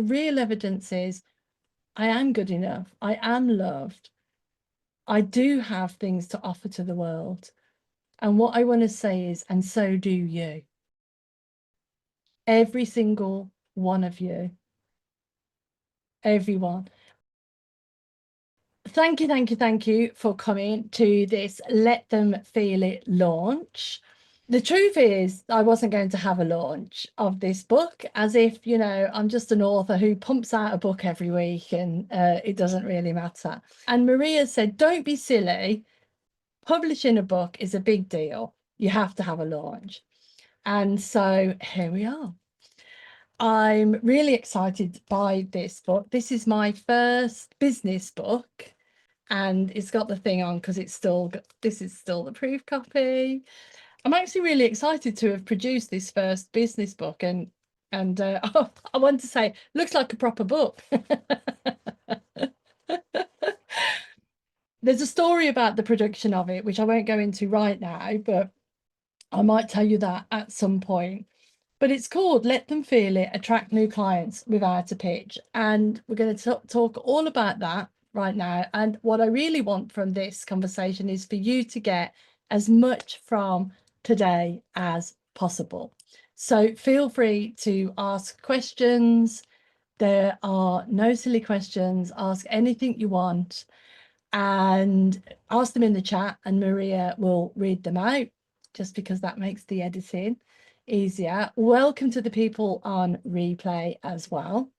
the real evidence is I am good enough. I am loved. I do have things to offer to the world. And what I want to say is, and so do you. Every single one of you. Everyone. Thank you for coming to this Let Them Feel It launch. The truth is, I wasn't going to have a launch of this book, as if, you know, I'm just an author who pumps out a book every week and it doesn't really matter. And Maria said, don't be silly. Publishing a book is a big deal. You have to have a launch. And so here we are. I'm really excited by this book. This is my first business book, and it's got the thing on because it's still, this is still the proof copy. I'm actually really excited to have produced this first business book, and I want to say, looks like a proper book. There's a story about the production of it, which I won't go into right now, but I might tell you that at some point. But it's called Let Them Feel It, Attract New Clients Without a Pitch. And we're going to talk all about that right now. And what I really want from this conversation is for you to get as much from today as possible. So feel free to ask questions. There are no silly questions. Ask anything you want and ask them in the chat, and Maria will read them out, just because that makes the editing easier. Welcome to the people on replay as well.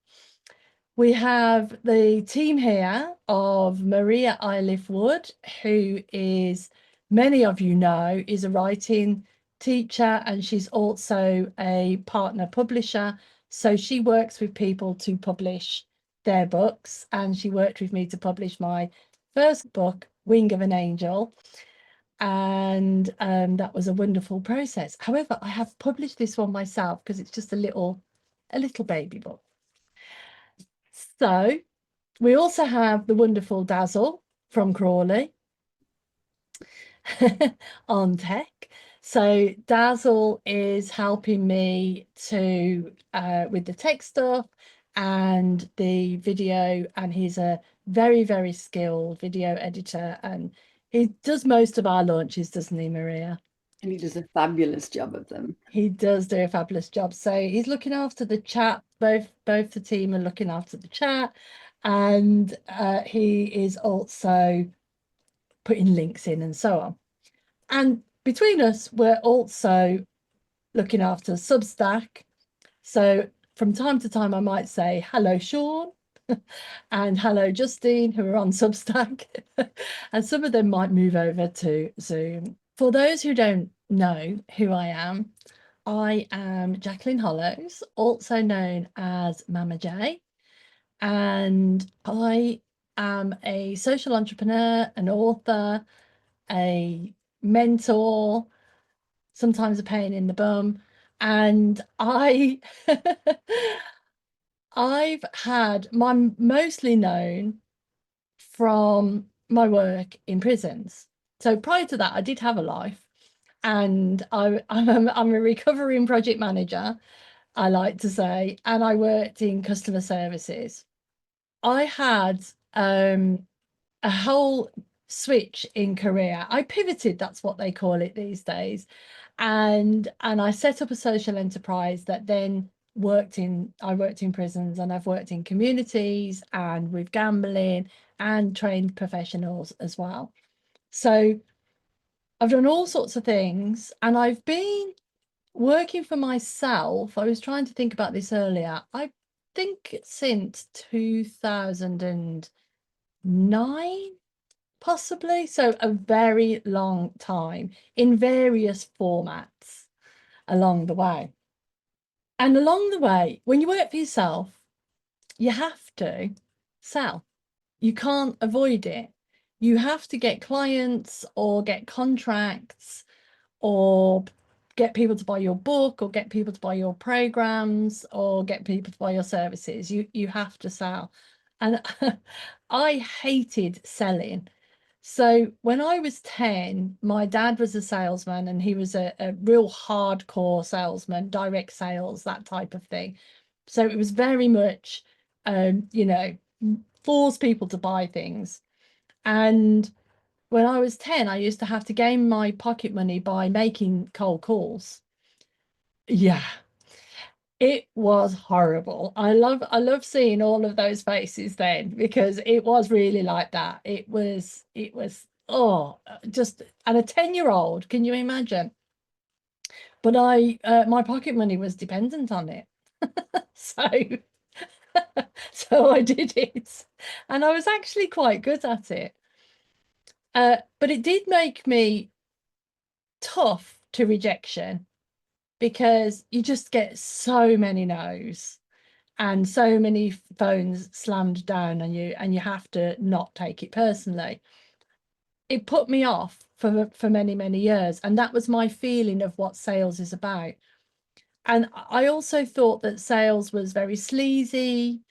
We have the team here of Maria Iliff Wood, who is, many of you know, is a writing teacher, and she's also a partner publisher. So she works with people to publish their books, and she worked with me to publish my first book, Wing of an Angel. And that was a wonderful process. However, I have published this one myself because it's just a little baby book. So we also have the wonderful Dazzle from Crawley on tech. So Dazzle is helping me to with the tech stuff and the video, and he's a very, very skilled video editor, and he does most of our launches, doesn't he, Maria? And he does a fabulous job of them. He does do a fabulous job. So he's looking after the chat. Both the team are looking after the chat, and he is also putting links in and so on. And between us, we're also looking after Substack. So from time to time, I might say, hello, Sean, and hello, Justine, who are on Substack. And some of them might move over to Zoom. For those who don't know who I am Jacqueline Hollows, also known as MamaJ. And I am a social entrepreneur, an author, a mentor, sometimes a pain in the bum. And I've had my mostly known from my work in prisons. So prior to that, I did have a life, and I'm a recovering project manager, I like to say, and I worked in customer services. I had a whole switch in career. I pivoted, that's what they call it these days. And I set up a social enterprise that then I worked in prisons, and I've worked in communities and with gambling and trained professionals as well. So I've done all sorts of things, and I've been working for myself. I was trying to think about this earlier. I think since 2009, possibly. So a very long time in various formats along the way. And along the way, when you work for yourself, you have to sell. You can't avoid it. You have to get clients or get contracts or get people to buy your book or get people to buy your programs or get people to buy your services. You have to sell. And I hated selling. So when I was 10, my dad was a salesman, and he was a real hardcore salesman, direct sales, that type of thing. So it was very much you know, force people to buy things. And when I was 10, I used to have to gain my pocket money by making cold calls. Yeah, it was horrible. I love seeing all of those faces then, because it was really like that. It was oh, just, and a 10-year-old, can you imagine? But my pocket money was dependent on it. So so I did it, and I was actually quite good at it. But it did make me tough to rejection, because you just get so many no's and so many phones slammed down on you, and you have to not take it personally. It put me off for many, many years, and that was my feeling of what sales is about. And I also thought that sales was very sleazy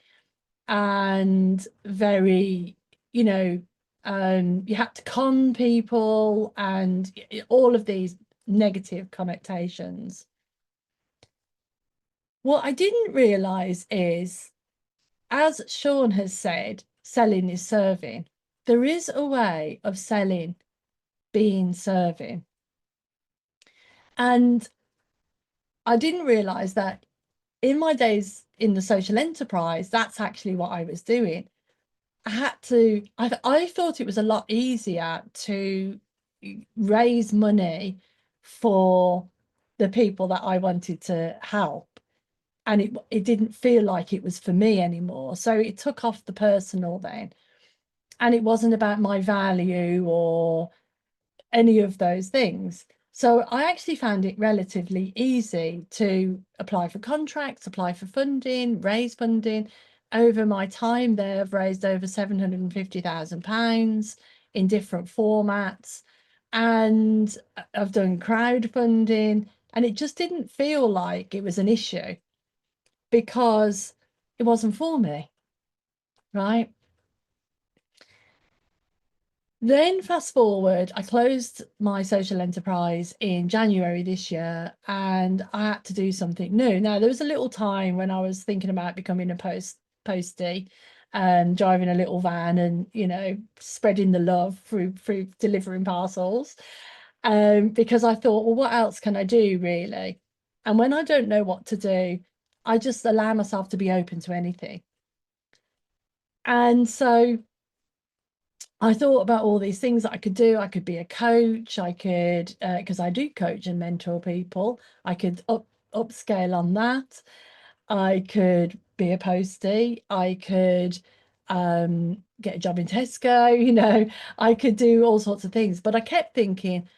and very, you know, you had to con people, and all of these negative connotations. What I didn't realize is, as Sean has said, selling is serving. There is a way of selling being serving. And I didn't realize that in my days in the social enterprise, that's actually what I was doing. I thought it was a lot easier to raise money for the people that I wanted to help. And it didn't feel like it was for me anymore. So it took off the personal then. And it wasn't about my value or any of those things. So I actually found it relatively easy to apply for contracts, apply for funding, raise funding. Over my time there, I've raised over £750,000 in different formats, and I've done crowdfunding, and it just didn't feel like it was an issue, because it wasn't for me, right? Then fast forward, I closed my social enterprise in January this year, and I had to do something new. Now, there was a little time when I was thinking about becoming a postie and driving a little van and, spreading the love through delivering parcels. Because I thought, well, what else can I do really? And when I don't know what to do, I just allow myself to be open to anything. And so I thought about all these things that I could do. I could be a coach. I could, because I do coach and mentor people. I could upscale on that. I could be a postie. I could get a job in Tesco. I could do all sorts of things. But I kept thinking,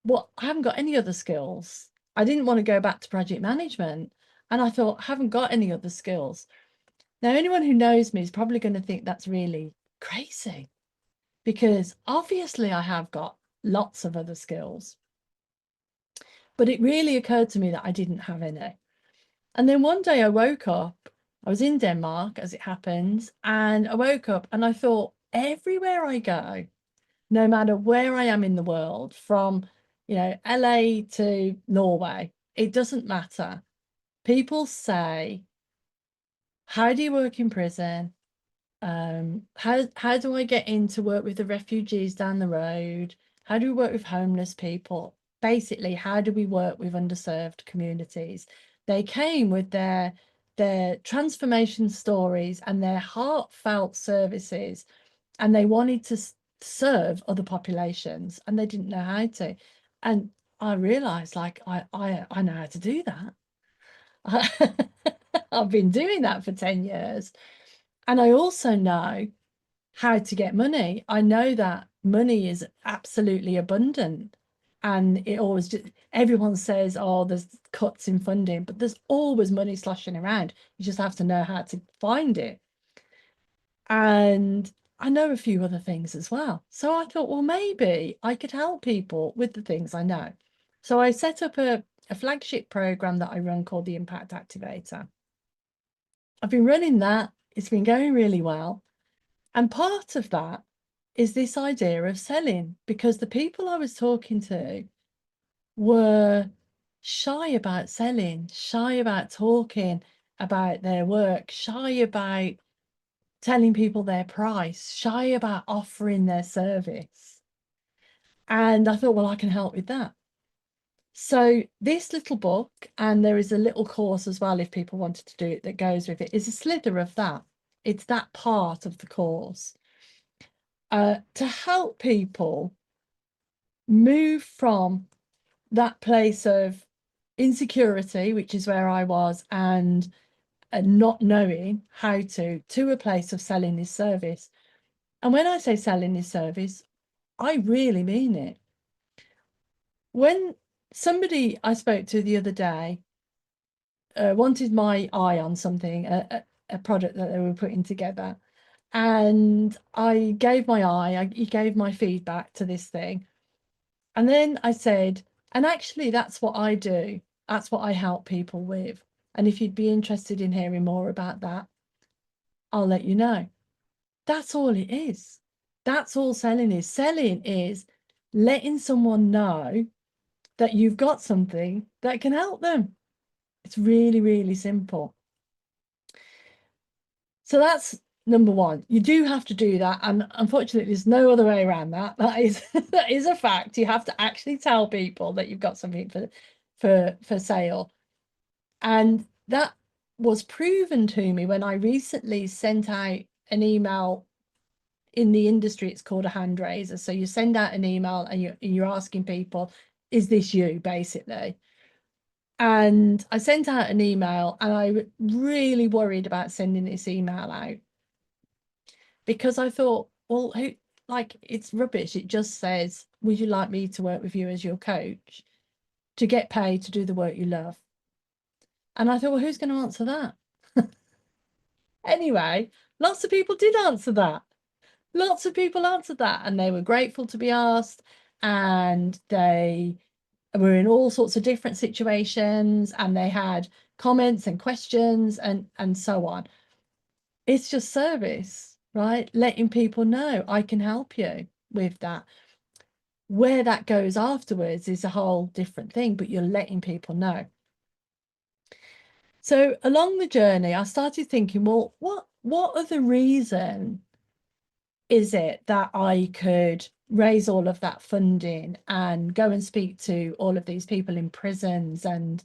well, I haven't got any other skills. I didn't want to go back to project management, and I thought, I haven't got any other skills. Now, anyone who knows me is probably going to think that's really crazy, because obviously I have got lots of other skills. But it really occurred to me that I didn't have any. And then one day I woke up, I was in Denmark as it happens, and I woke up and I thought, everywhere I go, no matter where I am in the world, from, LA to Norway, it doesn't matter. People say, how do you work in prison? How do I get in to work with the refugees down the road? How do we work with homeless people? Basically, how do we work with underserved communities? They came with their transformation stories and their heartfelt services, and they wanted to serve other populations, and they didn't know how to. And I realized, like, I know how to do that. I've been doing that for 10 years. And I also know how to get money. I know that money is absolutely abundant. And it always just, everyone says, oh, there's cuts in funding, but there's always money sloshing around. You just have to know how to find it. And I know a few other things as well. So I thought, well, maybe I could help people with the things I know. So I set up a flagship program that I run called the Impact Activator. I've been running that. It's been going really well. And part of that is this idea of selling, because the people I was talking to were shy about selling, shy about talking. about their work, shy about telling people their price, shy about offering their service. And I thought, well, I can help with that. So this little book, and there is a little course as well if people wanted to do it that goes with it, is a slither of that. It's that part of the course to help people move from that place of insecurity, which is where I was, and not knowing how to a place of selling this service. And when I say selling this service, I really mean it. When somebody I spoke to the other day wanted my eye on something, a product that they were putting together, and I gave my eye, he gave my feedback to this thing. And then I said, and actually, that's what I do. That's what I help people with. And if you'd be interested in hearing more about that, I'll let you know. That's all it is. That's all selling is. Selling is letting someone know that you've got something that can help them. It's really, really simple. So that's number one. You do have to do that. And unfortunately, there's no other way around that. That is that is a fact. You have to actually tell people that you've got something for sale. And that was proven to me when I recently sent out an email. In the industry, it's called a hand raiser. So you send out an email and you're asking people, is this you, basically? And I sent out an email, and I really worried about sending this email out because I thought, well, who, like, it's rubbish. It just says, would you like me to work with you as your coach to get paid to do the work you love? And I thought, well, who's going to answer that? Anyway, lots of people did answer that. Lots of people answered that, and they were grateful to be asked, and they were in all sorts of different situations, and they had comments and questions and so on. It's just service, right? Letting people know I can help you with that. Where that goes afterwards is a whole different thing, but you're letting people know. So along the journey, I started thinking, well, what other reason is it that I could raise all of that funding and go and speak to all of these people in prisons and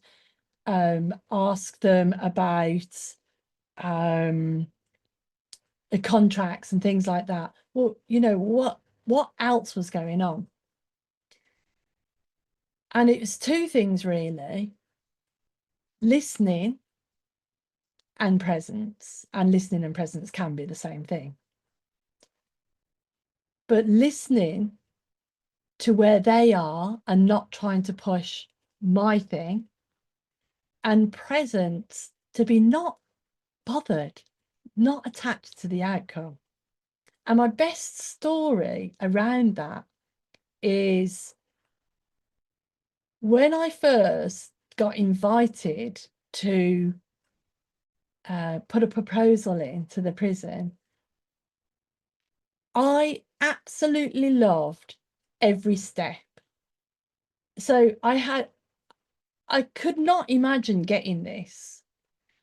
ask them about the contracts and things like that? Well, you know, what else was going on? And it was two things really: listening and presence. And listening and presence can be the same thing. But listening to where they are and not trying to push my thing, and presence to be not bothered, not attached to the outcome. And my best story around that is when I first got invited to put a proposal into the prison, I absolutely loved every step. So I could not imagine getting this.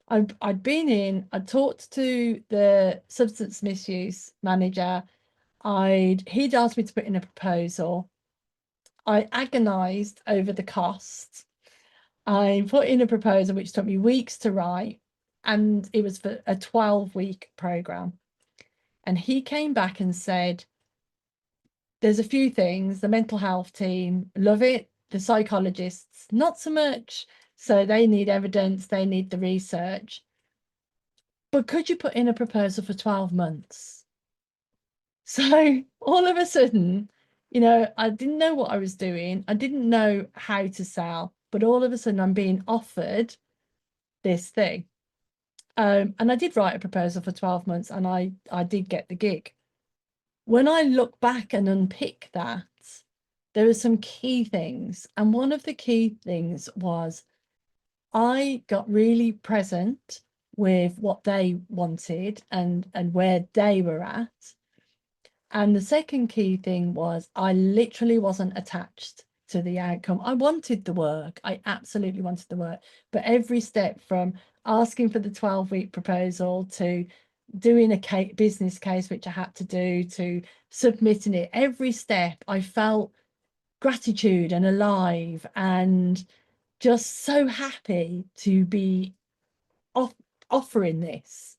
I'd been in, I'd talked to the substance misuse manager. He'd asked me to put in a proposal. I agonized over the cost. I put in a proposal which took me weeks to write, and it was for a 12-week program. And he came back and said, there's a few things. The mental health team love it. The psychologists, not so much. So they need evidence, they need the research. But could you put in a proposal for 12 months? So all of a sudden, you know, I didn't know what I was doing. I didn't know how to sell, but all of a sudden I'm being offered this thing. And I did write a proposal for 12 months, and I did get the gig. When I look back and unpick that, there are some key things. And one of the key things was I got really present with what they wanted and where they were at. And the second key thing was I literally wasn't attached to the outcome. I wanted the work. I absolutely wanted the work. But every step from asking for the 12-week proposal to doing a business case, which I had to do, to submitting it, every step I felt gratitude and alive and just so happy to be offering this,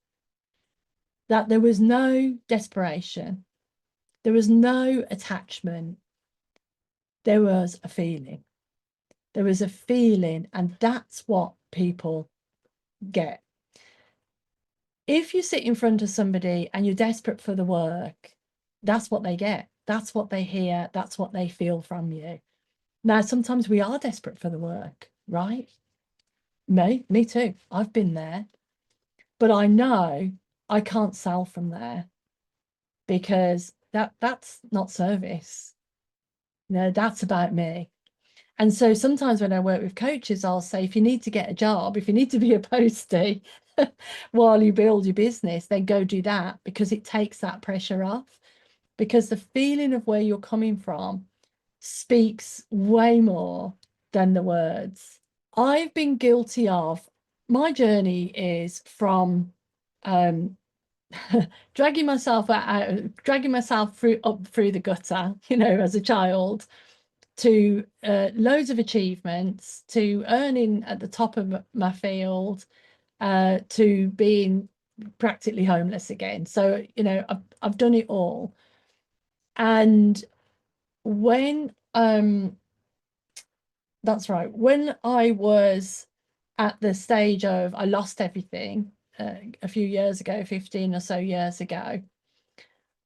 that there was no desperation, there was no attachment, there was a feeling. There was a feeling, and that's what people get. If you sit in front of somebody and you're desperate for the work, that's what they get. That's what they hear. That's what they feel from you. Now, sometimes we are desperate for the work, right? Me too. I've been there. But I know I can't sell from there, because that's not service. That's about me. And so sometimes when I work with coaches, I'll say, if you need to get a job, if you need to be a postie while you build your business, then go do that, because it takes that pressure off. Because the feeling of where you're coming from speaks way more than the words. I've been guilty of, my journey is from dragging myself up through the gutter, as a child, to loads of achievements, to earning at the top of my field, to being practically homeless again. So, I've done it all. And when that's right, when I was at the stage of I lost everything a few years ago, 15 or so years ago,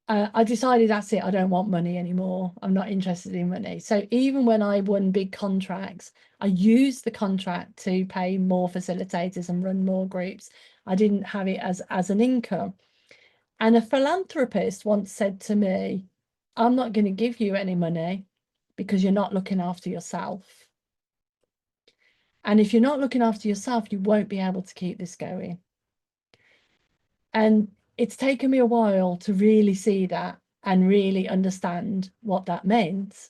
I decided that's it. I don't want money anymore. I'm not interested in money. So even when I won big contracts, I used the contract to pay more facilitators and run more groups. I didn't have it as an income. And a philanthropist once said to me, I'm not going to give you any money because you're not looking after yourself. And if you're not looking after yourself, you won't be able to keep this going. And it's taken me a while to really see that and really understand what that meant.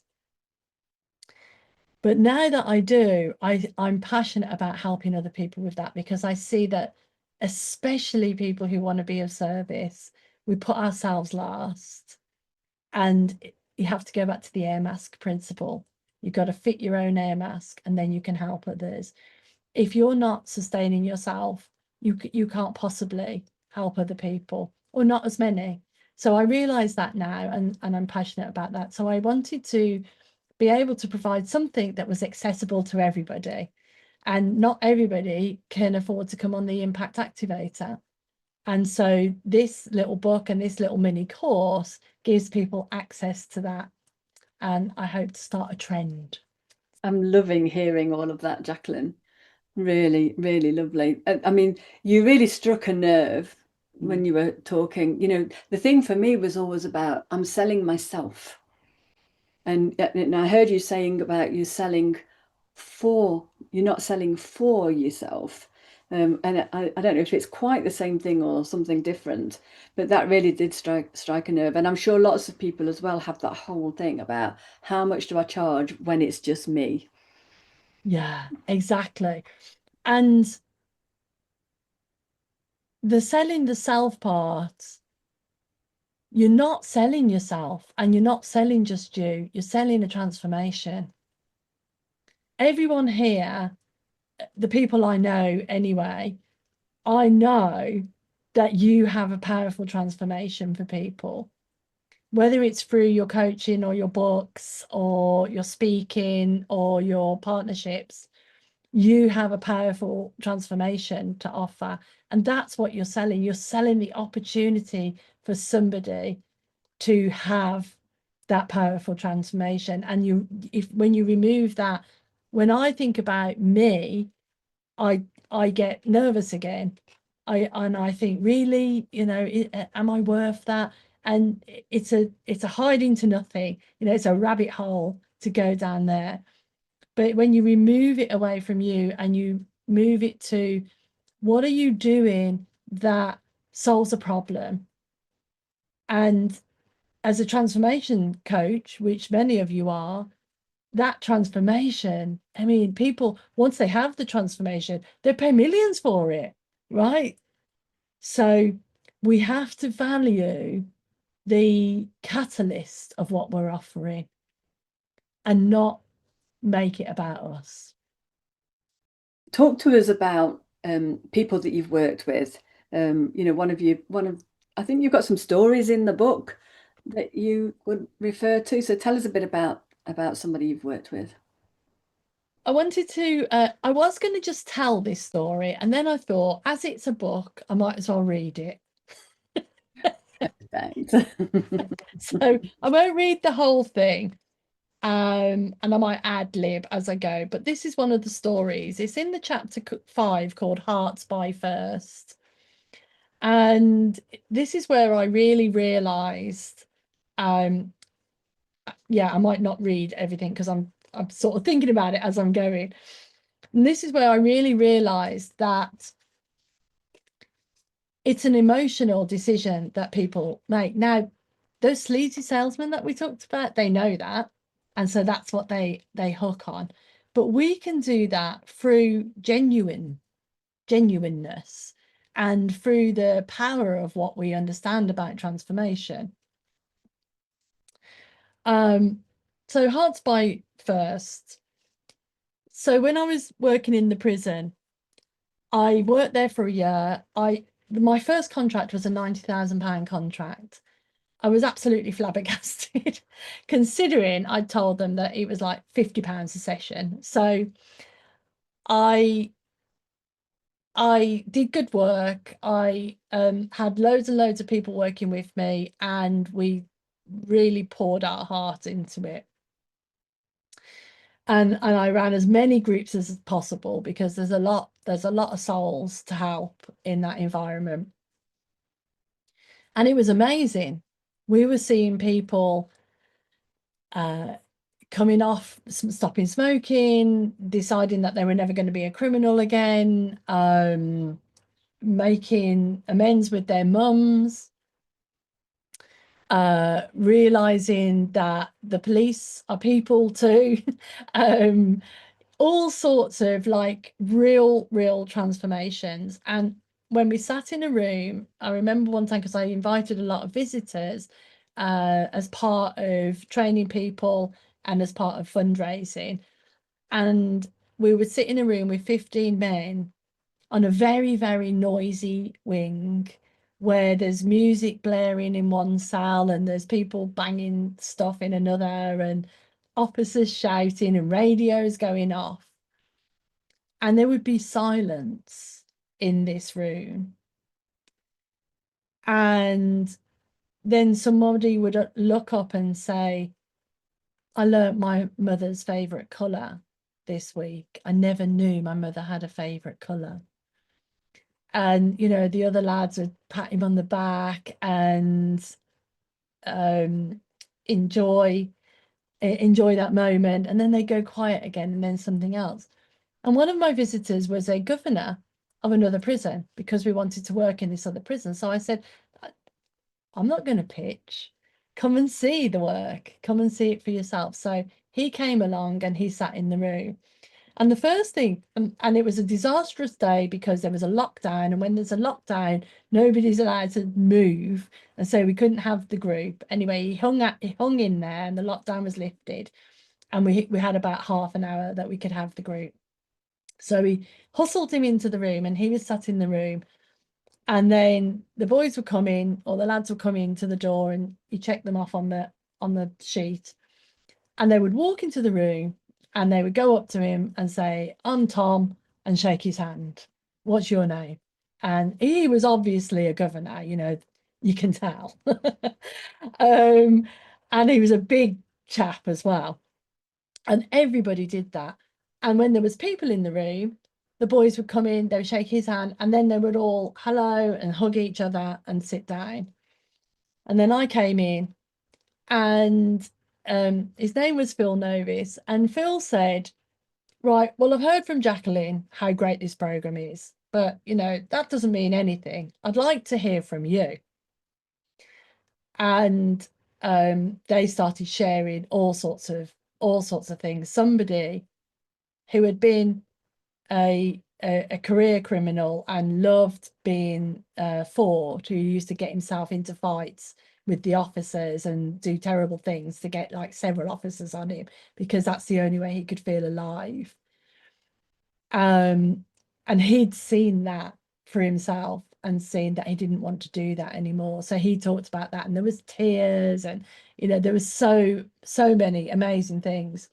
But now that I do, I'm passionate about helping other people with that, because I see that, especially people who want to be of service, we put ourselves last. And you have to go back to the air mask principle. You've got to fit your own air mask, and then you can help others. If you're not sustaining yourself, you can't possibly help other people, or not as many. So I realize that now, and I'm passionate about that. So I wanted to be able to provide something that was accessible to everybody, and not everybody can afford to come on the Impact Activator. And so this little book and this little mini course gives people access to that. And I hope to start a trend. I'm loving hearing all of that, Jacqueline. Really, really lovely. I mean, you really struck a nerve when you were talking. The thing for me was always about, I'm selling myself. And I heard you saying about you're not selling for yourself. And I don't know if it's quite the same thing or something different, but that really did strike a nerve. And I'm sure lots of people as well have that whole thing about, how much do I charge when it's just me? Yeah, exactly. And the selling the self part, you're not selling yourself, and you're not selling just you're selling a transformation. Everyone here, the people I know anyway, I know that you have a powerful transformation for people, whether it's through your coaching or your books or your speaking or your partnerships. You have a powerful transformation to offer, and that's what you're selling. You're selling the opportunity for somebody to have that powerful transformation. And when you remove that, when I think about me, I get nervous again. I think, really, am I worth that? And it's a hiding to nothing. It's a rabbit hole to go down there. But when you remove it away from you and you move it to, what are you doing that solves a problem? And as a transformation coach, which many of you are, that transformation, I mean, people, once they have the transformation, they pay millions for it, right? So we have to value the catalyst of what we're offering and not make it about us. Talk to us about people that you've worked with. I think you've got some stories in the book that you would refer to. So tell us a bit about somebody you've worked with. I wanted to, I was going to just tell this story, and then I thought, as it's a book, I might as well read it. Thanks. So I won't read the whole thing, and I might ad lib as I go. But this is one of the stories. It's in the chapter 5 called Hearts by First. And this is where I really realized, yeah, I might not read everything because I'm sort of thinking about it as I'm going. And this is where I really realized that it's an emotional decision that people make. Now, those sleazy salesmen that we talked about, they know that. And so that's what they hook on. But we can do that through genuineness and through the power of what we understand about transformation. So Hearts by First. So when I was working in the prison, I worked there for a year. My first contract was a £90,000 contract. I was absolutely flabbergasted, considering I'd told them that it was like £50 a session. So I I did good work. I had loads and loads of people working with me, and we really poured our heart into it. And I ran as many groups as possible because there's a lot of souls to help in that environment. And it was amazing. We were seeing people coming off, stopping smoking, deciding that they were never going to be a criminal again, making amends with their mums, realizing that the police are people too. All sorts of like real transformations. And when we sat in a room, I remember one time, because I invited a lot of visitors as part of training people and as part of fundraising. And we would sit in a room with 15 men on a very noisy wing where there's music blaring in one cell and there's people banging stuff in another and officers shouting and radios going off. And there would be silence in this room. And then somebody would look up and say, I learnt my mother's favourite colour this week. I never knew my mother had a favourite colour. And, you know, the other lads would pat him on the back and um, enjoy that moment. And then they go quiet again and then something else. And one of my visitors was a governor of another prison because we wanted to work in this other prison. So I said, I'm not going to pitch. Come and see the work. Come and see it for yourself. So he came along and he sat in the room. And the first thing, and it was a disastrous day because there was a lockdown. And when there's a lockdown, nobody's allowed to move. And so we couldn't have the group. Anyway, he hung in there and the lockdown was lifted. And we had about half an hour that we could have the group. So we hustled him into the room and he was sat in the room. And then the boys would come in, or the lads would come in to the door, and he checked them off on the sheet. And they would walk into the room and they would go up to him and say, I'm Tom, and shake his hand. What's your name? And he was obviously a governor, you know, you can tell. And he was a big chap as well. And everybody did that. And when there was people in the room, the boys would come in, they would shake his hand, and then they would all hello and hug each other and sit down. And then I came in, and his name was Phil Novis. And Phil said, right, well, I've heard from Jacqueline how great this program is, but you know, that doesn't mean anything. I'd like to hear from you. And they started sharing all sorts all sorts of things. Somebody who had been a career criminal and loved being fought, who used to get himself into fights with the officers and do terrible things to get like several officers on him because that's the only way he could feel alive. And he'd seen that for himself and seen that he didn't want to do that anymore. So he talked about that, and there was tears, and there was so many amazing things.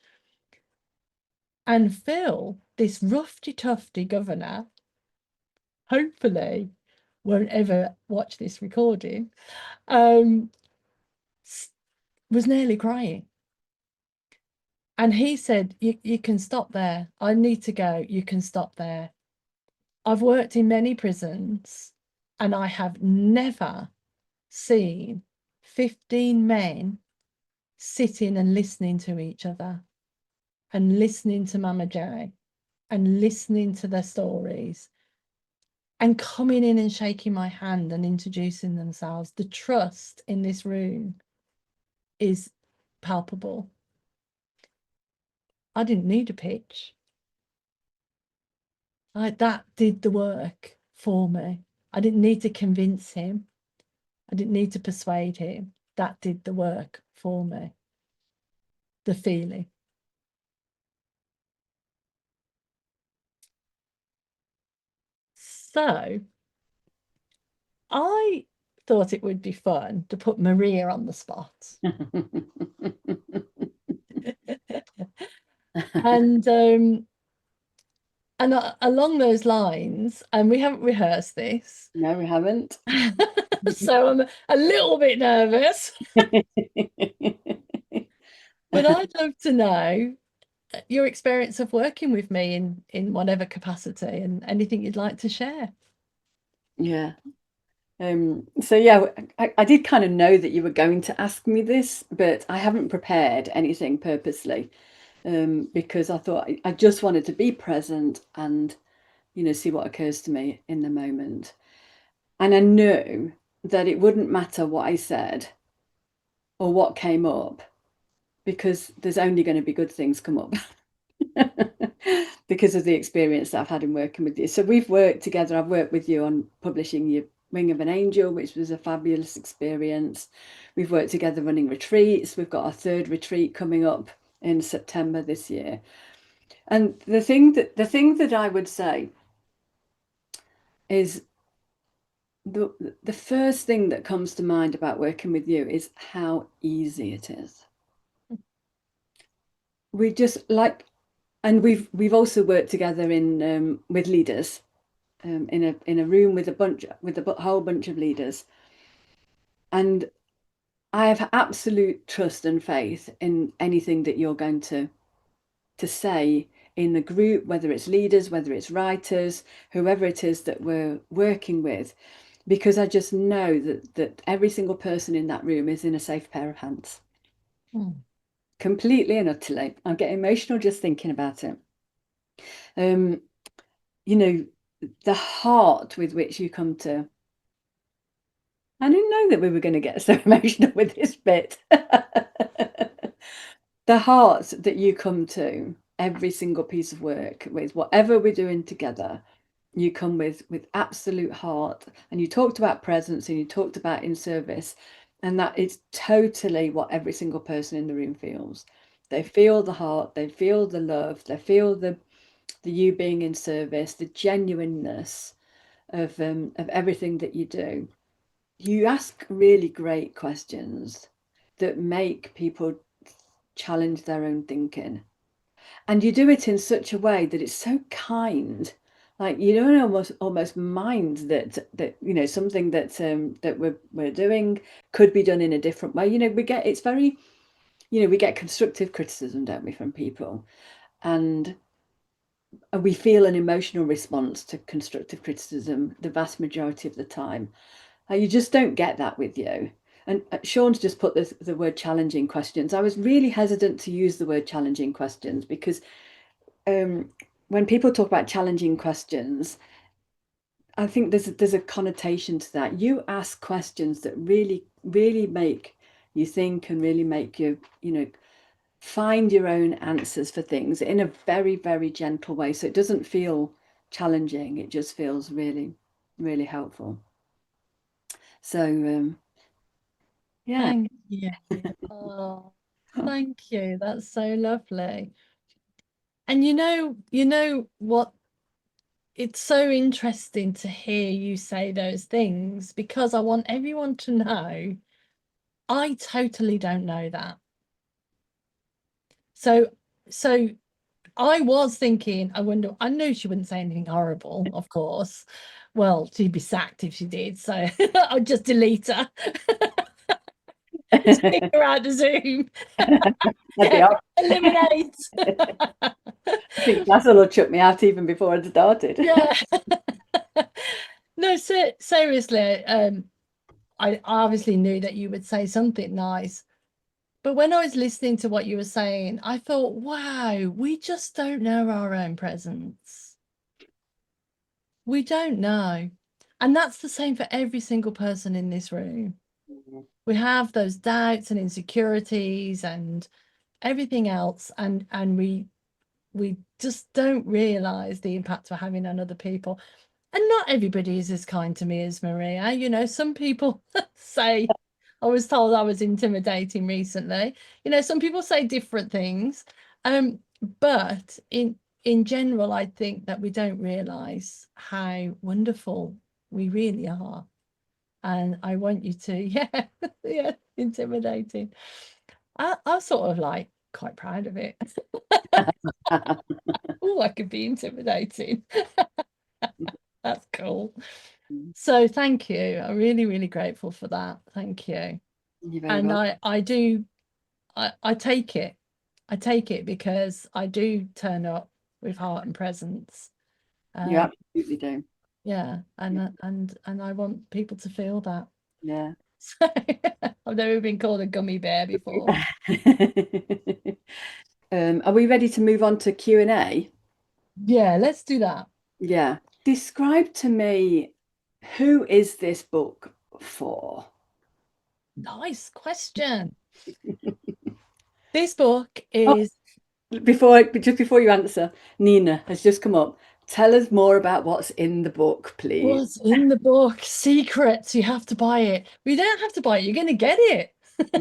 And Phil, this roughy tufty governor, hopefully won't ever watch this recording, was nearly crying. And he said, you can stop there. I need to go. You can stop there. I've worked in many prisons and I have never seen 15 men sitting and listening to each other and listening to MamaJ and listening to their stories and coming in and shaking my hand and introducing themselves. The trust in this room is palpable. I didn't need a pitch. That did the work for me. I didn't need to convince him. I didn't need to persuade him. That did the work for me. The feeling. So I thought it would be fun to put Maria on the spot. And along those lines, and we haven't rehearsed this. No, we haven't. So I'm a little bit nervous. But I'd love to know your experience of working with me in whatever capacity, and anything you'd like to share. Yeah. So yeah, I did kind of know that you were going to ask me this, but I haven't prepared anything purposely, because I thought I just wanted to be present and, see what occurs to me in the moment. And I knew that it wouldn't matter what I said or what came up, because there's only going to be good things come up because of the experience that I've had in working with you. So we've worked together. I've worked with you on publishing your Wing of an Angel, which was a fabulous experience. We've worked together running retreats. We've got our third retreat coming up in September this year. And the thing that I would say is the first thing that comes to mind about working with you is how easy it is. We just like, and we've also worked together in with leaders, in a room with a whole bunch of leaders, and I have absolute trust and faith in anything that you're going to say in the group, whether it's leaders, whether it's writers, whoever it is that we're working with, because I just know that every single person in that room is in a safe pair of hands. Completely and utterly. I'm getting emotional just thinking about it. The heart with which you come to. I didn't know that we were going to get so emotional with this bit. The heart that you come to every single piece of work with, whatever we're doing together, you come with absolute heart. And you talked about presence and you talked about in service, and that is totally what every single person in the room feels. They feel the heart, they feel the love, they feel the you being in service, the genuineness of everything that you do. You ask really great questions that make people challenge their own thinking, and you do it in such a way that it's so kind. Like, you don't almost mind that something that we're doing could be done in a different way. We get, it's very, we get constructive criticism, don't we, from people, and we feel an emotional response to constructive criticism the vast majority of the time. You just don't get that with you. And Sean's just put the word challenging questions. I was really hesitant to use the word challenging questions because when people talk about challenging questions, I think there's a connotation to that. You ask questions that really, really make you think and really make you, find your own answers for things in a very, very gentle way. So it doesn't feel challenging. It just feels really, really helpful. So, yeah. Thank you. Oh, thank you. That's so lovely. And you know what? It's so interesting to hear you say those things because I want everyone to know I totally don't know that. So I was thinking, I wonder, I knew she wouldn't say anything horrible, of course. Well, she'd be sacked if she did, so I'd just delete her. Just kick her out the Zoom. I'd be Yeah, off. eliminate. I think Basil will chuck me out even before I'd started. Yeah. No, seriously, I obviously knew that you would say something nice. But when I was listening to what you were saying, I thought, wow, we just don't know our own presence. We don't know. And that's the same for every single person in this room. We have those doubts and insecurities and everything else, and we just don't realize the impact we're having on other people. And not everybody is as kind to me as Maria. You know, some people say, I was told I was intimidating recently. You know, some people say different things. But in general, I think that we don't realize how wonderful we really are. And I want you to, yeah, yeah, intimidating. I'm sort of like quite proud of it. Oh, I could be intimidating. That's cool. So thank you. I'm really, really grateful for that. Thank you. You're very And welcome. I do, I take it. I take it because I do turn up with heart and presence. You Um, absolutely do. yeah, Yeah. and I want people to feel that. Yeah. So I've never been called a gummy bear before. Are we ready to move on to Q&A? Yeah, let's do that. Yeah. Describe to me, who is this book for? Nice question. This book Oh, is just before you answer, Nina has just come up. Tell us more about what's in the book, please. what's in the book. Secrets. You have to buy it. We don't have to buy it. You're going to get it.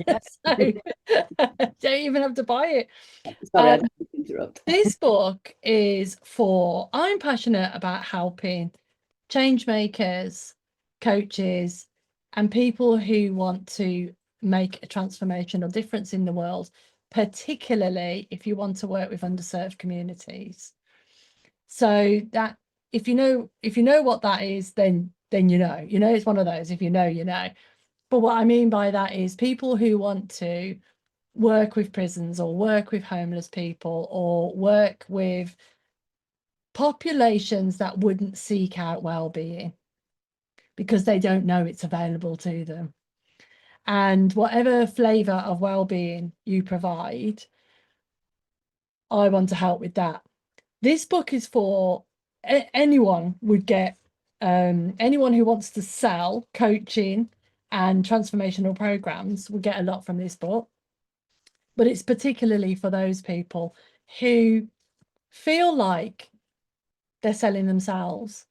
Yeah. So don't even have to buy it. Sorry, I Um, didn't mean to interrupt. this book is for, I'm passionate about helping change makers, coaches, and people who want to make a transformational difference in the world, particularly if you want to work with underserved communities. So that if you know what that is, then you know it's one of those. If you know, you know. But what I mean by that is people who want to work with prisons or work with homeless people or work with populations that wouldn't seek out well-being because they don't know it's available to them. And whatever flavor of well-being you provide, I want to help with that. This book is for anyone would get, anyone who wants to sell coaching and transformational programs will get a lot from this book. But it's particularly for those people who feel like they're selling themselves.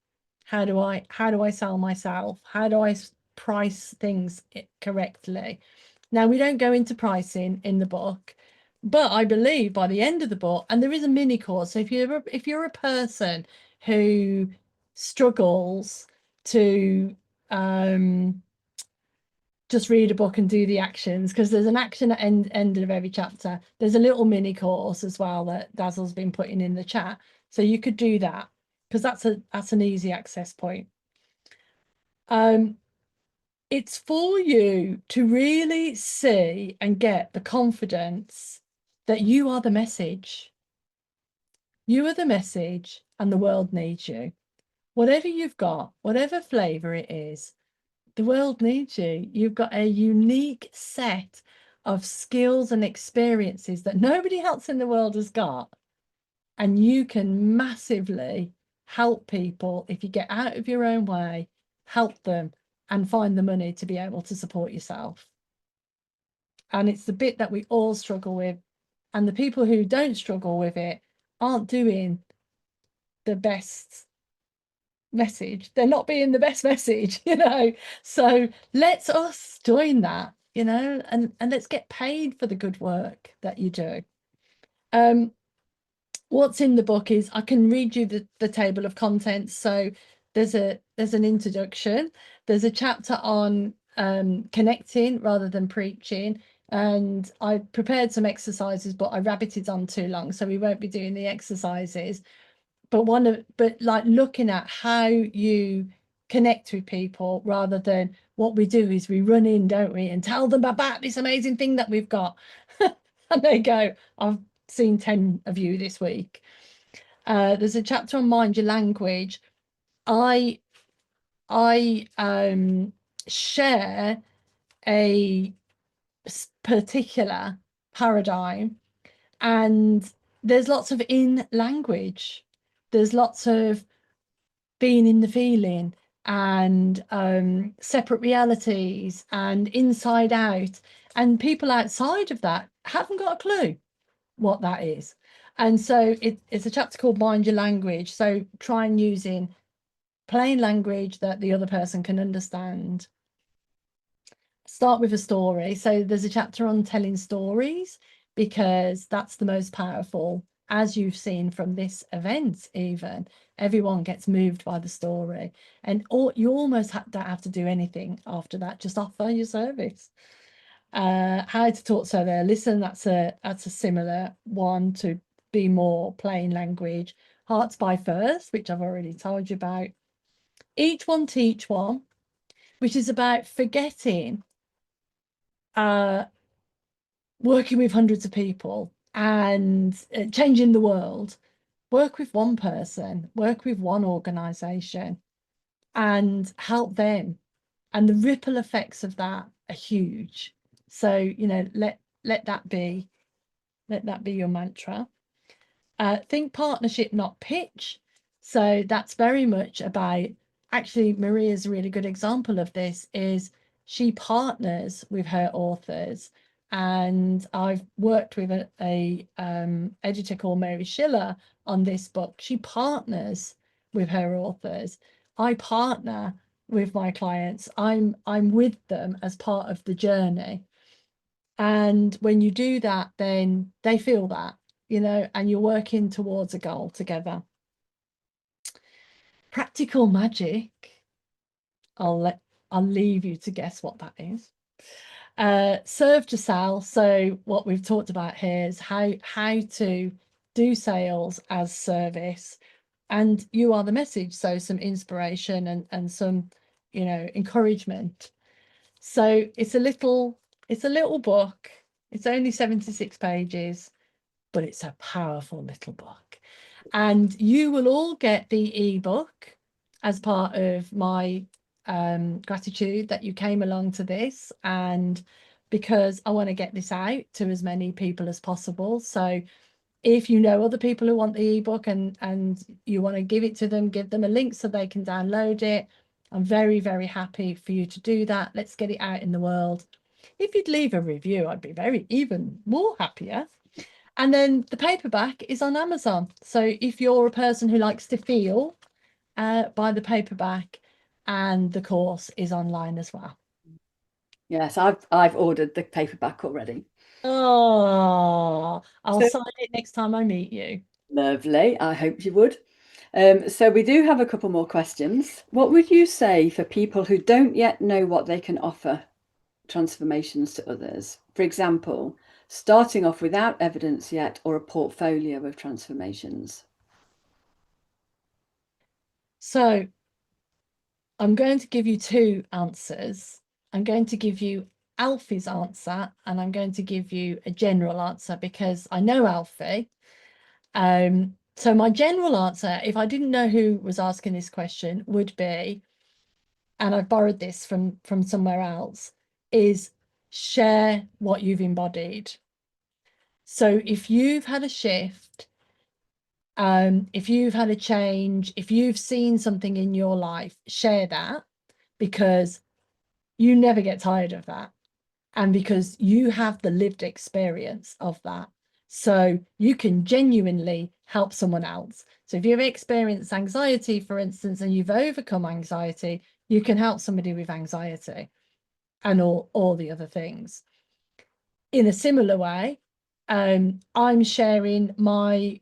How do I sell myself? How do I price things correctly? Now, we don't go into pricing in the book, but I believe by the end of the book, and there is a mini course. So if you're a person who struggles to just read a book and do the actions, because there's an action at end of every chapter. There's a little mini course as well that Dazzle's been putting in the chat. So you could do that because that's an easy access point. It's for you to really see and get the confidence that you are the message. You are the message and the world needs you. Whatever you've got, whatever flavor it is, the world needs you. You've got a unique set of skills and experiences that nobody else in the world has got. And you can massively help people if you get out of your own way, help them, and find the money to be able to support yourself. And it's the bit that we all struggle with And the people who don't struggle with it aren't doing the best message. They're not being the best message, you know. So let's us join that, you know, and let's get paid for the good work that you do. What's in the book is, I can read you the table of contents. So there's an introduction, there's a chapter on connecting rather than preaching, and I prepared some exercises, but I rabbited on too long, so we won't be doing the exercises. But like looking at how you connect with people, rather than what we do is we run in, don't we, and tell them about this amazing thing that we've got. And they go, I've seen 10 of you this week. There's a chapter on mind your language. I share a particular paradigm, and there's lots of in language. There's lots of being in the feeling, and separate realities, and inside out, and people outside of that haven't got a clue what that is. And so it's a chapter called Mind Your Language. So try and using plain language that the other person can understand. Start with a story. So there's a chapter on telling stories, because that's the most powerful, as you've seen from this event. Even everyone gets moved by the story, and you almost don't have to do anything after that, just offer your service. How to talk so they listen, that's a similar one, to be more plain language. Hearts by First, which I've already told you about. Each One Teach One, which is about forgetting, working with hundreds of people and changing the world. Work with one person, work with one organization, and help them, and the ripple effects of that are huge. So, you know, let that be your mantra. Think partnership, not pitch. So that's very much about, actually, Maria's a really good example of this, is she partners with her authors. And I've worked with a editor called Mary Schiller on this book. She partners with her authors. I partner with my clients. I'm with them as part of the journey. And when you do that, then they feel that, you know, and you're working towards a goal together. Practical magic. I'll leave you to guess what that is. Serve to sell. So what we've talked about here is how to do sales as service, and you are the message. So some inspiration and some, you know, encouragement. So it's a little book. It's only 76 pages, but it's a powerful little book. And you will all get the ebook as part of my gratitude that you came along to this, and because I want to get this out to as many people as possible. So if you know other people who want the ebook and you want to give it to them, give them a link so they can download it. I'm very, very happy for you to do that. Let's get it out in the world. If you'd leave a review, I'd be even more happier. And then the paperback is on Amazon. So if you're a person who likes to feel, buy the paperback, and the course is online as well. Yes, I've ordered the paperback already. Oh, I'll So sign it next time I meet you. lovely. I hope you would. So we do have a couple more questions. What would you say for people who don't yet know what they can offer transformations to others? For example, starting off without evidence yet, or a portfolio of transformations. So I'm going to give you two answers. I'm going to give you Alfie's answer, and I'm going to give you a general answer, because I know Alfie. So my general answer, if I didn't know who was asking this question, would be, and I've borrowed this from somewhere else, is share what you've embodied. So if you've had a shift, if you've had a change, if you've seen something in your life, share that, because you never get tired of that, and because you have the lived experience of that. So you can genuinely help someone else. So if you've experienced anxiety, for instance, and you've overcome anxiety, you can help somebody with anxiety and all the other things. In a similar way, I'm sharing my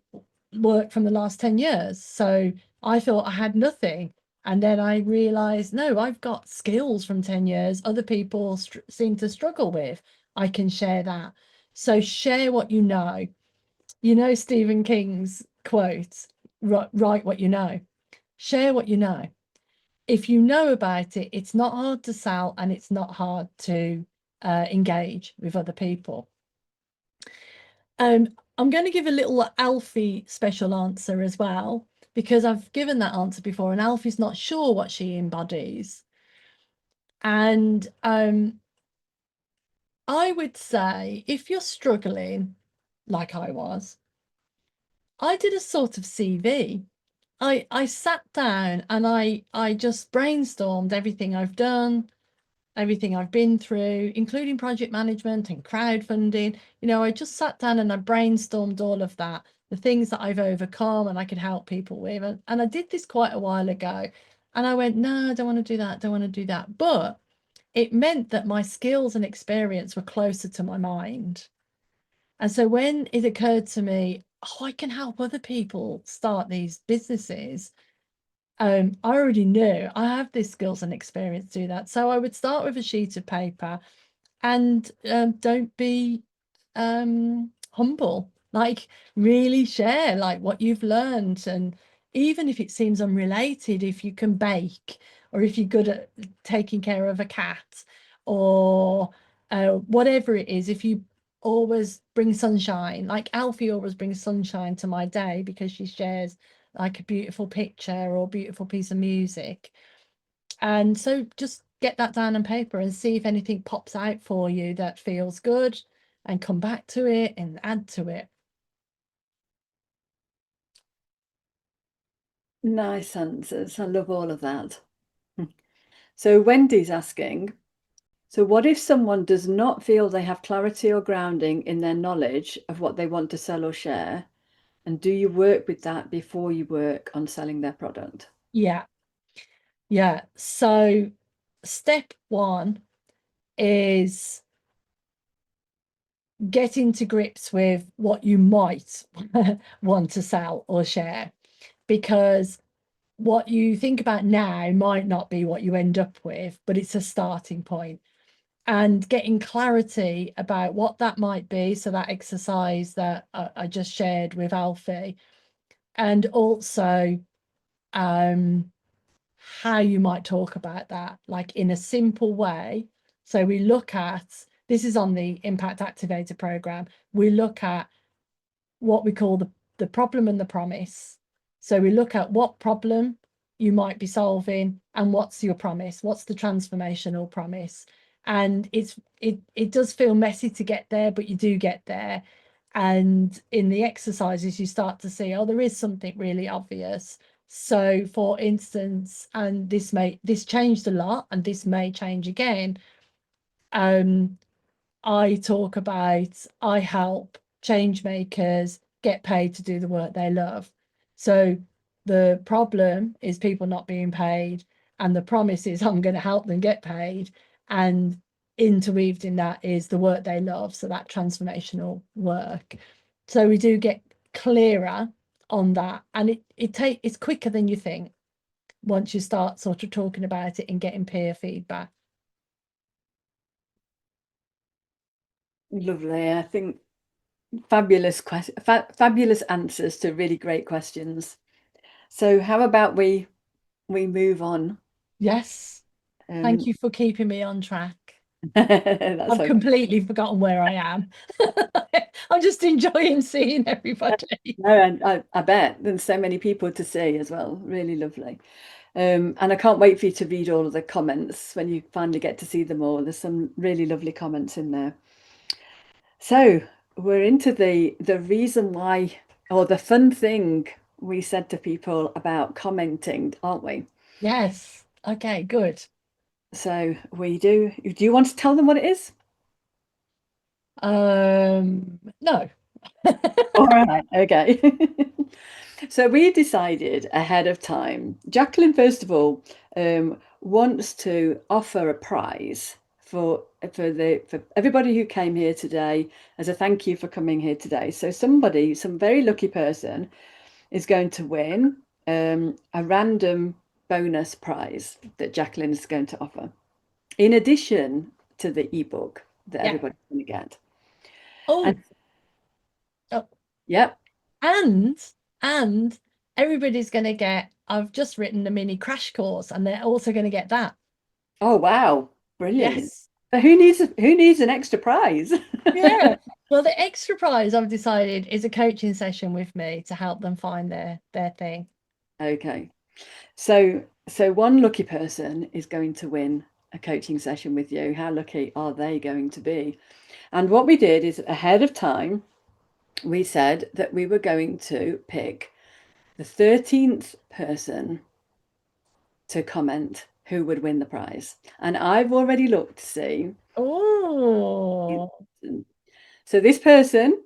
work from the last 10 years. So I thought I had nothing. And then I realized, no, I've got skills from 10 years other people seem to struggle with. I can share that. So share what you know. You know Stephen King's quote, write what you know. Share what you know. If you know about it, it's not hard to sell and it's not hard to engage with other people. I'm going to give a little Alfie special answer as well, because I've given that answer before and Alfie's not sure what she embodies. And I would say if you're struggling, like I was, I did a sort of CV. I sat down and I just brainstormed everything I've done, everything I've been through, including project management and crowdfunding. You know, I just sat down and I brainstormed all of that, the things that I've overcome and I could help people with. And I did this quite a while ago. And I went, no, I don't want to do that, don't want to do that. But it meant that my skills and experience were closer to my mind. And so when it occurred to me, oh, I can help other people start these businesses, I already knew I have the skills and experience to do that. So I would start with a sheet of paper and don't be humble. Like really share like what you've learned. And even if it seems unrelated, if you can bake or if you're good at taking care of a cat or whatever it is, if you always bring sunshine, like Alfie always brings sunshine to my day because she shares like a beautiful picture or beautiful piece of music. And so just get that down on paper and see if anything pops out for you that feels good and come back to it and add to it. Nice answers. I love all of that. So Wendy's asking, so what if someone does not feel they have clarity or grounding in their knowledge of what they want to sell or share? And do you work with that before you work on selling their product? Yeah. Yeah. So step one is getting to grips with what you might want to sell or share, because what you think about now might not be what you end up with, but it's a starting point. And getting clarity about what that might be. So that exercise that I just shared with Alfie, and also how you might talk about that, like in a simple way. So we look at, this is on the Impact Activator program, we look at what we call the problem and the promise. So we look at what problem you might be solving and what's your promise, what's the transformational promise. And it does feel messy to get there, but you do get there. And in the exercises, you start to see, oh, there is something really obvious. So for instance, and this changed a lot and this may change again. I talk about, I help change makers get paid to do the work they love. So the problem is people not being paid, and the promise is I'm going to help them get paid. And interweaved in that is the work they love. So that transformational work. So we do get clearer on that. And it's quicker than you think once you start sort of talking about it and getting peer feedback. Lovely. I think fabulous answers to really great questions. So how about we move on? Yes. Thank you for keeping me on track. That's I've okay. completely forgotten where I am. I'm just enjoying seeing everybody. No, and I bet there's so many people to see as well. Really lovely. And I can't wait for you to read all of the comments when you finally get to see them all. There's some really lovely comments in there. So we're into the reason why, or the fun thing we said to people about commenting, aren't we? Yes. Okay, good. So we do. Do you want to tell them what it is? No. All right, okay. So we decided ahead of time. Jacqueline, first of all, wants to offer a prize for everybody who came here today as a thank you for coming here today. So somebody, some very lucky person, is going to win a random bonus prize that Jacqueline is going to offer, in addition to the ebook that Yeah. everybody's going to get. And Oh, oh, yep. and and everybody's going to get. I've just written a mini crash course, and they're also going to get that. Oh wow, brilliant. Yes. But who needs an extra prize? Yeah. Well, the extra prize I've decided is a coaching session with me to help them find their thing. Okay. So one lucky person is going to win a coaching session with you. How lucky are they going to be? And what we did is ahead of time, we said that we were going to pick the 13th person to comment who would win the prize. And I've already looked to see. Oh, So this person,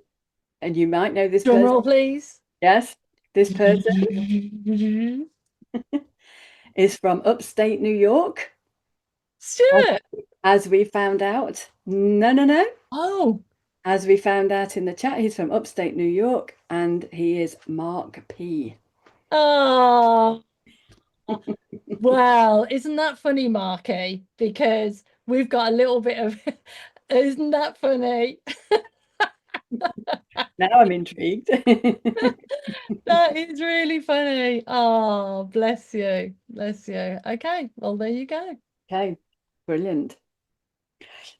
and you might know this drum person, roll, please. yes, this person is from upstate New York, as, Stuart. as we found out. No, no, no. Oh, As we found out in the chat, he's from upstate New York and he is Mark P. oh. Well, isn't that funny, Marky? Because we've got a little bit of, isn't that funny? Now I'm intrigued. That is really funny. Oh, bless you. Bless you. Okay, well, there you go. Okay, brilliant.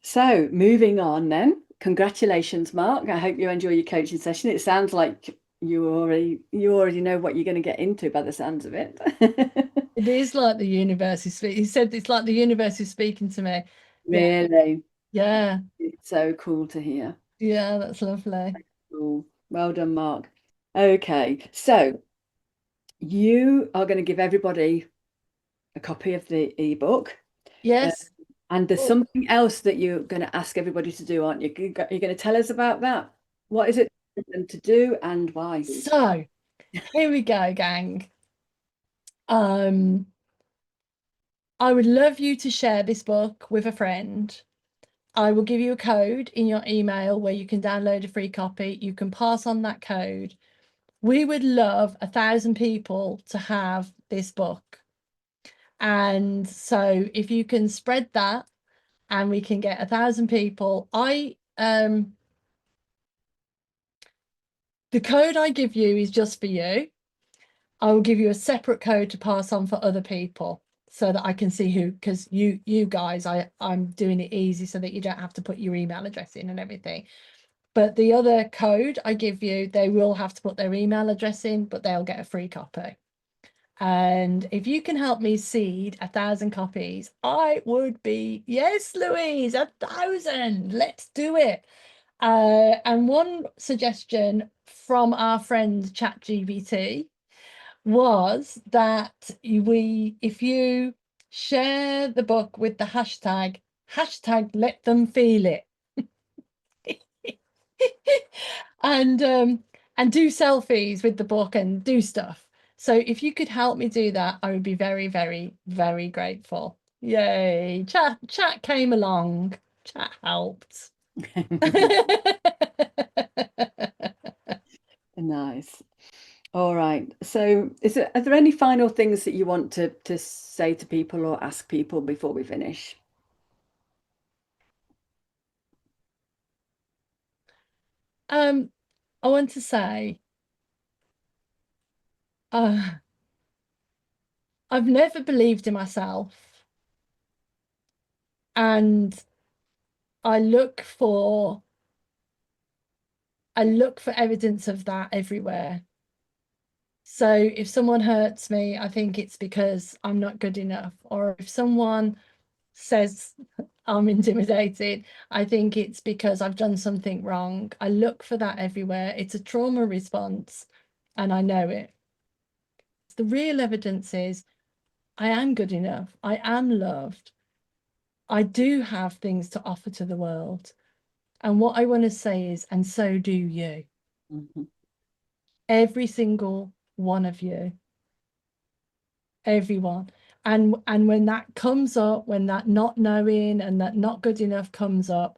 So moving on then. Congratulations, Mark. I hope you enjoy your coaching session. It sounds like you already know what you're going to get into by the sounds of it. It is like the universe is speaking. He said it's like the universe is speaking to me. Yeah, Really, yeah, it's so cool to hear. yeah, that's lovely. Cool. Well done, Mark. Okay, so you are going to give everybody a copy of the ebook. Uh, Yes. and there's Oh, something else that you're going to ask everybody to do, aren't you? You're going to tell us about that. What is it for them to do and why? so here we go, gang. Um, I would love you to share this book with a friend. I will give you a code in your email where you can download a free copy. You can pass on that code. We would love 1,000 people to have this book. And so if you can spread that and we can get 1,000 people, the code I give you is just for you. I will give you a separate code to pass on for other people so that I can see who, because you guys, I'm doing it easy so that you don't have to put your email address in and everything. But the other code I give you, they will have to put their email address in, but they'll get a free copy. And if you can help me seed 1,000 copies, I would be, yes, Louise, 1,000. Let's do it. And one suggestion from our friend ChatGPT was that if you share the book with the hashtag let them feel it. and do selfies with the book and do stuff. So if you could help me do that, I would be very, very, very grateful. Yay. Chat came along. Chat helped. Nice. All right. So are there any final things that you want to say to people or ask people before we finish? I want to say, uh, I've never believed in myself, and I look for evidence of that everywhere. So if someone hurts me, I think it's because I'm not good enough. Or if someone says I'm intimidated, I think it's because I've done something wrong. I look for that everywhere. It's a trauma response, and I know it. The real evidence is I am good enough. I am loved. I do have things to offer to the world. And what I want to say is, and so do you. Mhm. Every single one of you, everyone. And when that comes up, when that not knowing and that not good enough comes up,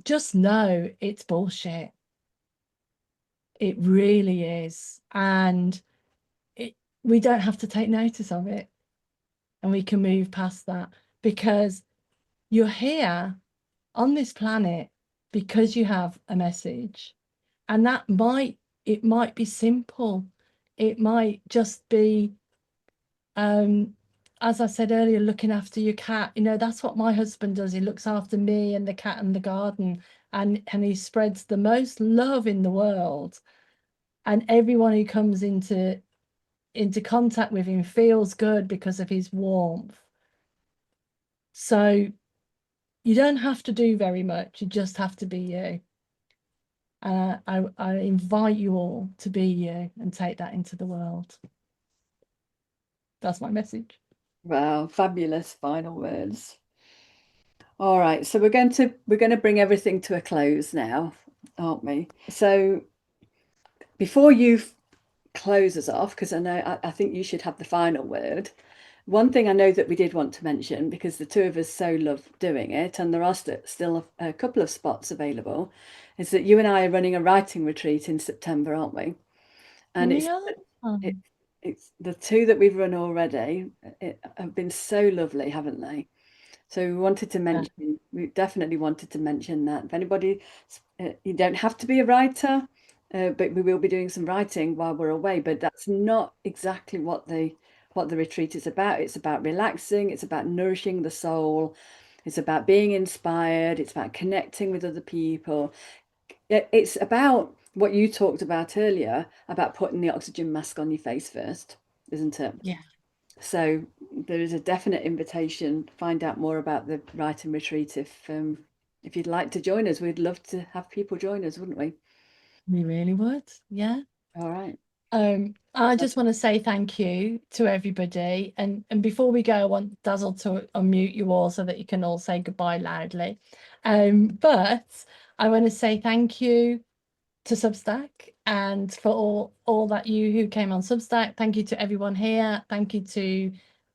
just know it's bullshit. It really is. And we don't have to take notice of it, and we can move past that, because you're here on this planet because you have a message. And it might be simple. It might just be, as I said earlier, looking after your cat. That's what my husband does. He looks after me and the cat and the garden, and he spreads the most love in the world. And everyone who comes into contact with him feels good because of his warmth. So you don't have to do very much. You just have to be you. I invite you all to be you and take that into the world. That's my message. Wow, fabulous final words. All right, so we're going to bring everything to a close now, aren't we? So before you close us off, because I think you should have the final word. One thing I know that we did want to mention, because the two of us so love doing it, and there are still a couple of spots available, is that you and I are running a writing retreat in September, aren't we? And We are. it's the two that we've run already. It have been so lovely, haven't they? So we definitely wanted to mention that. If anybody, you don't have to be a writer, but we will be doing some writing while we're away. But that's not exactly what the retreat is about. It's about relaxing. It's about nourishing the soul. It's about being inspired. It's about connecting with other people. It's about what you talked about earlier, about putting the oxygen mask on your face first, isn't it? Yeah. So there is a definite invitation. Find out more about the writing retreat if you'd like to join us. We'd love to have people join us, wouldn't we? We really would. Yeah. All right. I just want to say thank you to everybody. And before we go, I want Dazzle to unmute you all so that you can all say goodbye loudly. But I want to say thank you to Substack, and for all that you who came on Substack. Thank you to everyone here. Thank you to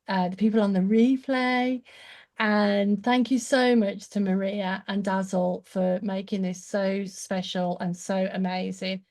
the people on the replay. And thank you so much to Maria and Dazzle for making this so special and so amazing.